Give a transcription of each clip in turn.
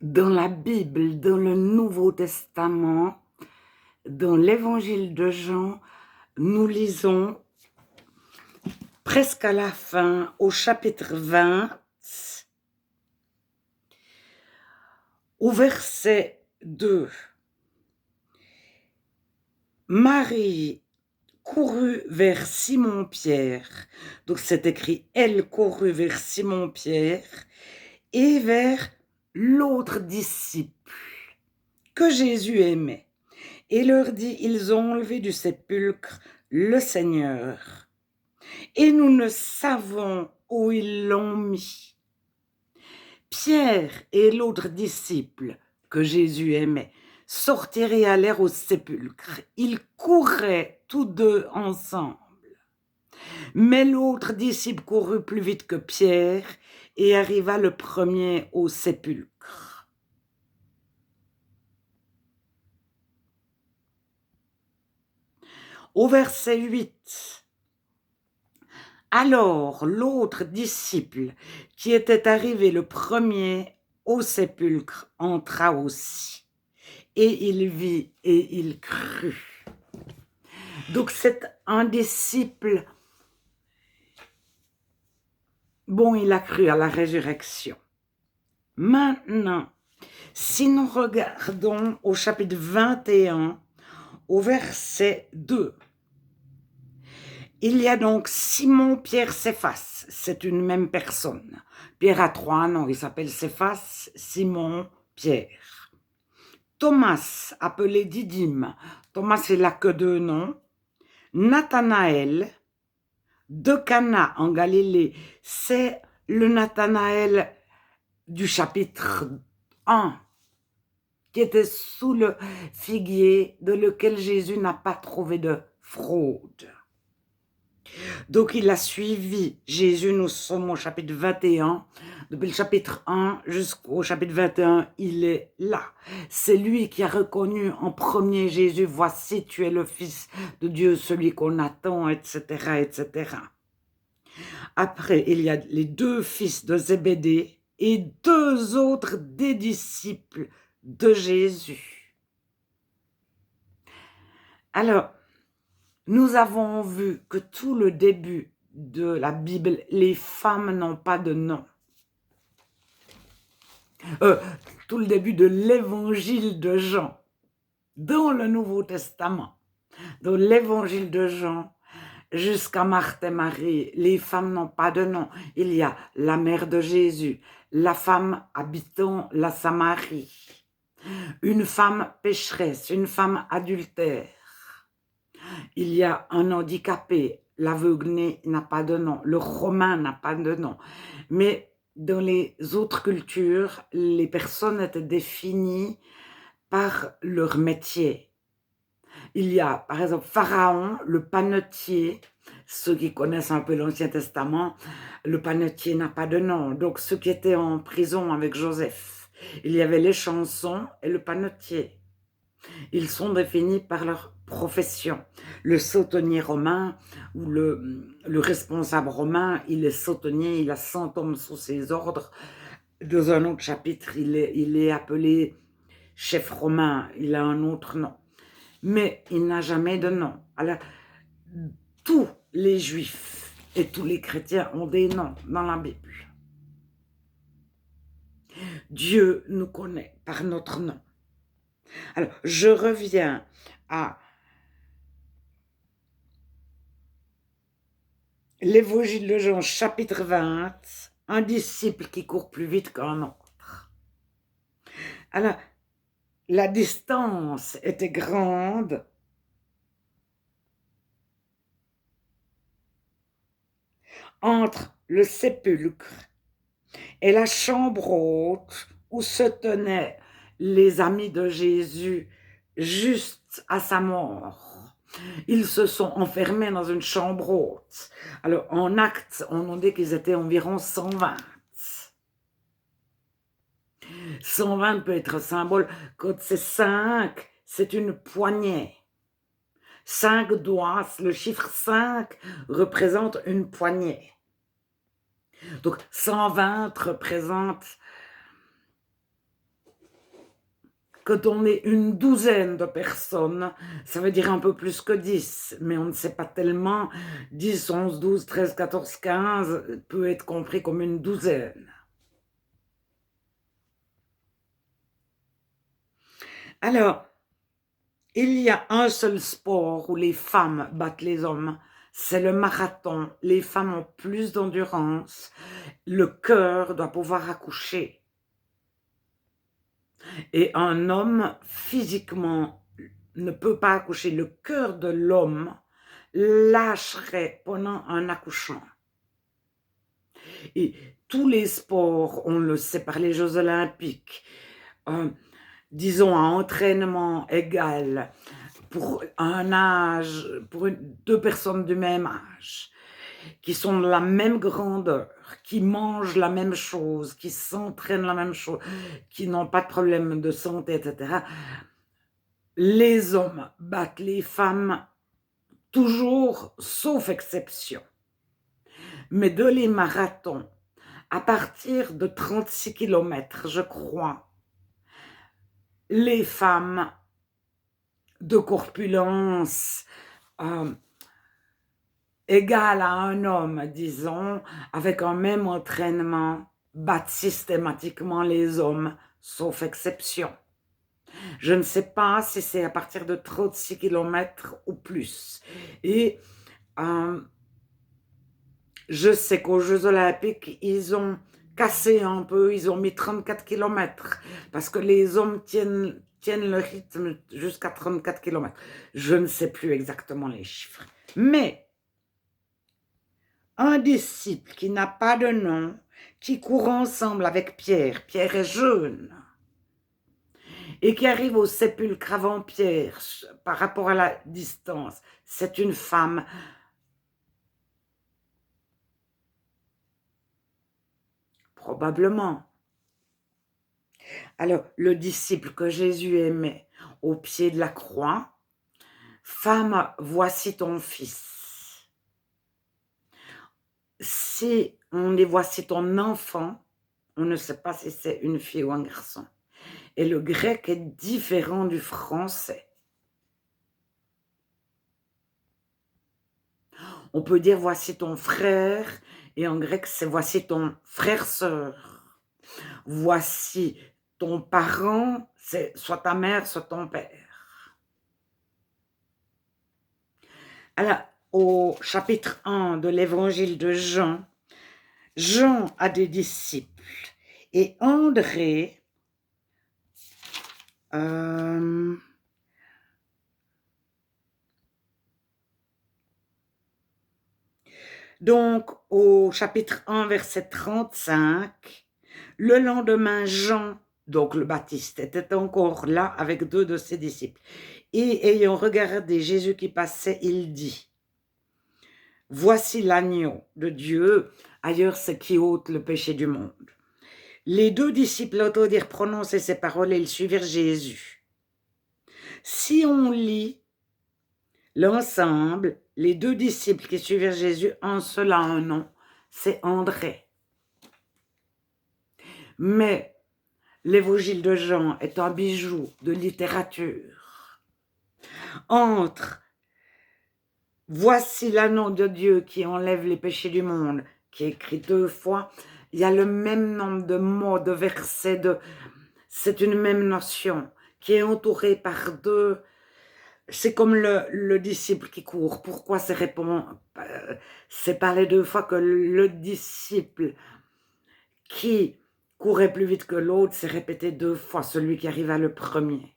Dans la Bible, dans le Nouveau Testament, dans l'Évangile de Jean, nous lisons presque à la fin, au chapitre 20, au verset 2. Marie courut vers Simon-Pierre. Donc c'est écrit, elle courut vers Simon-Pierre et vers l'autre disciple que Jésus aimait. Et leur dit, ils ont enlevé du sépulcre le Seigneur. Et nous ne savons où ils l'ont mis. Pierre et l'autre disciple que Jésus aimait sortirent et allèrent au sépulcre. Ils couraient tous deux ensemble. Mais l'autre disciple courut plus vite que Pierre et arriva le premier au sépulcre. Au verset 8, alors l'autre disciple qui était arrivé le premier au sépulcre entra aussi, et il vit et il crut. Donc c'est un disciple, bon, il a cru à la résurrection. Maintenant, si nous regardons au chapitre 21, au verset 2, il y a donc Simon, Pierre, Céphas, c'est une même personne. Pierre a 3 noms, il s'appelle Céphas, Simon, Pierre. Thomas, appelé Didyme, Thomas il n'a que 2 noms. Nathanaël, de Cana en Galilée, c'est le Nathanaël du chapitre 1, qui était sous le figuier, de lequel Jésus n'a pas trouvé de fraude. Donc il a suivi Jésus, nous sommes au chapitre 21, depuis le chapitre 1 jusqu'au chapitre 21, il est là. C'est lui qui a reconnu en premier Jésus, voici tu es le Fils de Dieu, celui qu'on attend, etc., etc. Après, il y a les 2 fils de Zébédée et 2 autres des disciples de Jésus. Alors, nous avons vu que tout le début de la Bible, les femmes n'ont pas de nom. Tout le début de l'évangile de Jean, dans le Nouveau Testament, dans l'évangile de Jean, jusqu'à Marthe et Marie, les femmes n'ont pas de nom. Il y a la mère de Jésus, la femme habitant la Samarie, une femme pécheresse, une femme adultère. Il y a un handicapé, l'aveugle n'a pas de nom, le romain n'a pas de nom. Mais dans les autres cultures, les personnes étaient définies par leur métier. Il y a, par exemple, Pharaon, le panetier. Ceux qui connaissent un peu l'Ancien Testament, le panetier n'a pas de nom. Donc, ceux qui étaient en prison avec Joseph, il y avait les chansons et le panetier. Ils sont définis par leur profession. Le sautonnier romain ou le responsable romain, il est sautonnier, il a 100 hommes sous ses ordres. Dans un autre chapitre, il est appelé chef romain, il a un autre nom. Mais il n'a jamais de nom. Alors, tous les juifs et tous les chrétiens ont des noms dans la Bible. Dieu nous connaît par notre nom. Alors, je reviens à l'Évangile de Jean, chapitre 20, un disciple qui court plus vite qu'un autre. Alors, la distance était grande. Entre le sépulcre et la chambre haute où se tenaient les amis de Jésus juste à sa mort. Ils se sont enfermés dans une chambre haute. Alors, en Actes, on nous dit qu'ils étaient environ 120. 120 peut être symbole. Quand c'est 5, c'est une poignée. 5 doigts, le chiffre 5 représente une poignée. Donc, 120 représente quand on est une douzaine de personnes, ça veut dire un peu plus que 10, mais on ne sait pas tellement. 10, 11, 12, 13, 14, 15 peut être compris comme une douzaine. Alors, il y a un seul sport où les femmes battent les hommes, c'est le marathon. Les femmes ont plus d'endurance, le cœur doit pouvoir accoucher. Et un homme, physiquement, ne peut pas accoucher. Le cœur de l'homme lâcherait pendant un accouchement. Et tous les sports, on le sait par les Jeux olympiques, disons un entraînement égal pour un âge, pour deux personnes du même âge, qui sont de la même grandeur, qui mangent la même chose, qui s'entraînent la même chose, qui n'ont pas de problème de santé, etc. Les hommes battent les femmes toujours, sauf exception. Mais de les marathons, à partir de 36 km, je crois, les femmes de corpulence égale à un homme, disons, avec un même entraînement, battent systématiquement les hommes, sauf exception. Je ne sais pas si c'est à partir de 36 km ou plus. Et je sais qu'aux Jeux olympiques, ils ont cassé un peu, ils ont mis 34 km, parce que les hommes tiennent le rythme jusqu'à 34 km. Je ne sais plus exactement les chiffres. Mais un disciple qui n'a pas de nom, qui court ensemble avec Pierre, Pierre est jeune, et qui arrive au sépulcre avant Pierre, par rapport à la distance, c'est une femme. Probablement. Alors, le disciple que Jésus aimait au pied de la croix, « Femme, voici ton fils ». Si on dit « voici ton enfant », on ne sait pas si c'est une fille ou un garçon. Et le grec est différent du français. On peut dire « voici ton frère » et en grec c'est « voici ton frère-sœur ». Voici ton parent, c'est soit ta mère, soit ton père. Alors, au chapitre 1 de l'évangile de Jean, Jean a des disciples et André, donc au chapitre 1, verset 35, le lendemain, Jean, donc le Baptiste, était encore là avec deux de ses disciples. Et ayant regardé Jésus qui passait, il dit, « Voici l'agneau de Dieu », ailleurs c'est qui ôte le péché du monde. Les deux disciples entendirent prononcer ces paroles et ils suivirent Jésus. Si on lit l'ensemble, les deux disciples qui suivirent Jésus, un seul a un nom, c'est André. Mais l'évangile de Jean est un bijou de littérature. Entre « Voici l'agneau de Dieu qui enlève les péchés du monde », qui est écrit deux fois, il y a le même nombre de mots, de versets, c'est une même notion qui est entourée par deux. C'est comme le disciple qui court. Pourquoi c'est parlé deux fois que le disciple qui courait plus vite que l'autre, c'est répété deux fois, celui qui arriva le premier.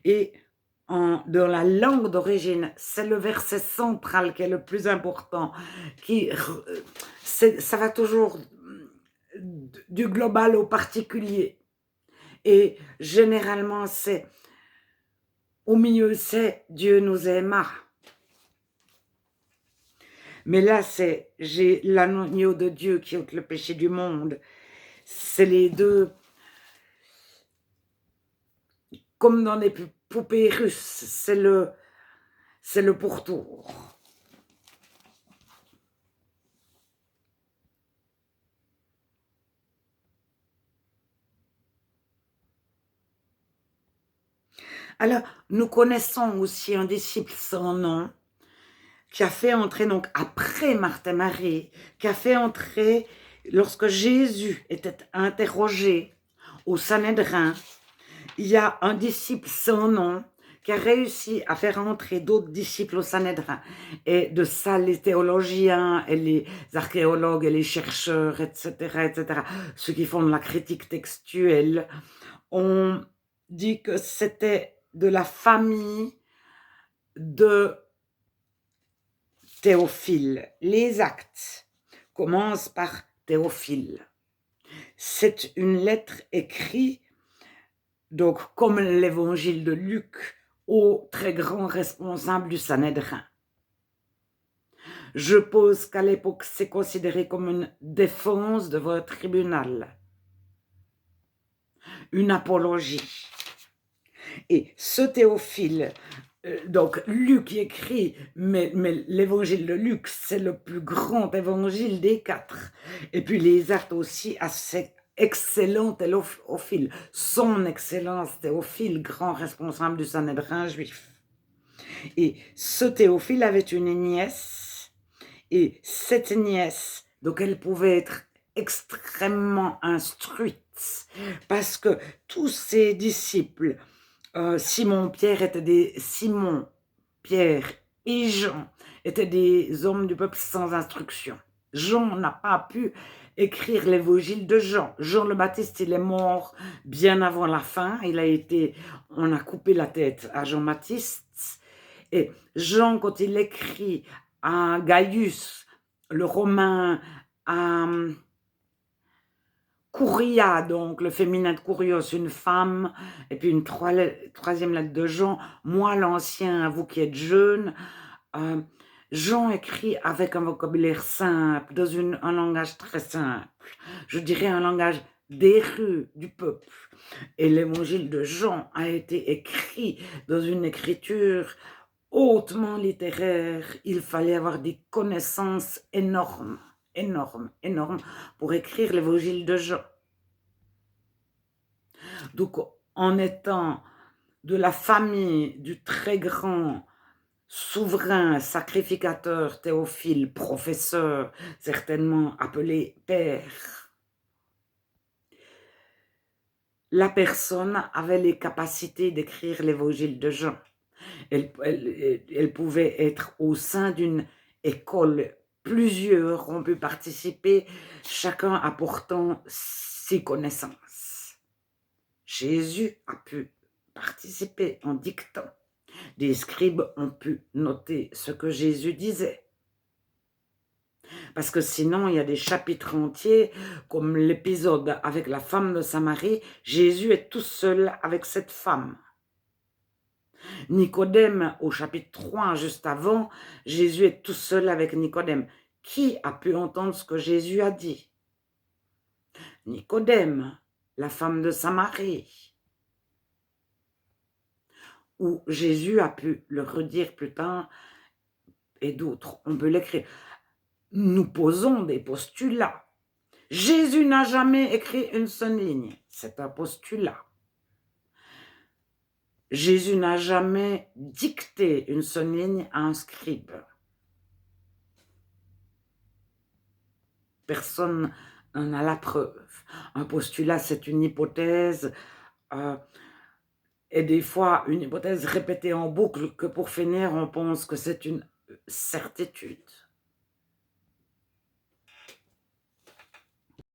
Et dans la langue d'origine, c'est le verset central qui est le plus important. Ça va toujours du global au particulier. Et généralement, c'est au milieu, c'est Dieu nous aima. Mais là, c'est j'ai l'agneau de Dieu qui ôte le péché du monde. C'est les deux, comme dans les poupées russes, c'est le pourtour. Alors, nous connaissons aussi un disciple sans nom qui a fait entrer, donc après Marthe et Marie, qui a fait entrer, lorsque Jésus était interrogé au Sanhédrin, il y a un disciple sans nom qui a réussi à faire entrer d'autres disciples au Sanhédrin. Et de ça, les théologiens et les archéologues et les chercheurs, etc., ceux qui font de la critique textuelle, ont dit que c'était de la famille de Théophile. Les actes commencent par Théophile. C'est une lettre écrite, donc comme l'évangile de Luc, au très grand responsable du Sanhédrin. Je pose qu'à l'époque, c'est considéré comme une défense de votre tribunal, une apologie. Et ce Théophile, donc Luc écrit, mais l'évangile de Luc, c'est le plus grand évangile des 4. Et puis les actes aussi, assez excellent Théophile, son excellence Théophile, grand responsable du Sanhédrin juif. Et ce Théophile avait une nièce, et cette nièce, donc elle pouvait être extrêmement instruite, parce que tous ses disciples, Simon, Pierre et Jean étaient des hommes du peuple sans instruction. Jean n'a pas pu écrire l'évangile de Jean. Jean le Baptiste, il est mort bien avant la fin. On a coupé la tête à Jean-Baptiste. Et Jean, quand il écrit à Gaius, le Romain, à Couria, donc le féminin de Courios, une femme, et puis une troisième lettre de Jean, moi l'ancien, vous qui êtes jeune. Jean écrit avec un vocabulaire simple, dans un langage très simple, je dirais un langage des rues, du peuple. Et l'évangile de Jean a été écrit dans une écriture hautement littéraire. Il fallait avoir des connaissances énormes pour écrire l'évangile de Jean. Donc, en étant de la famille du très grand souverain sacrificateur Théophile, professeur, certainement appelé père, la personne avait les capacités d'écrire l'évangile de Jean. Elle pouvait être au sein d'une école. Plusieurs ont pu participer, chacun apportant ses connaissances. Jésus a pu participer en dictant. Des scribes ont pu noter ce que Jésus disait. Parce que sinon, il y a des chapitres entiers, comme l'épisode avec la femme de Samarie. Jésus est tout seul avec cette femme. Nicodème, au chapitre 3, juste avant, Jésus est tout seul avec Nicodème. Qui a pu entendre ce que Jésus a dit? Nicodème, la femme de Samarie. Où Jésus a pu le redire plus tard, et d'autres, on peut l'écrire. Nous posons des postulats. Jésus n'a jamais écrit une seule ligne. C'est un postulat. Jésus n'a jamais dicté une seule ligne à un scribe. Personne n'en a la preuve. Un postulat, c'est une hypothèse, et des fois, une hypothèse répétée en boucle, que pour finir, on pense que c'est une certitude.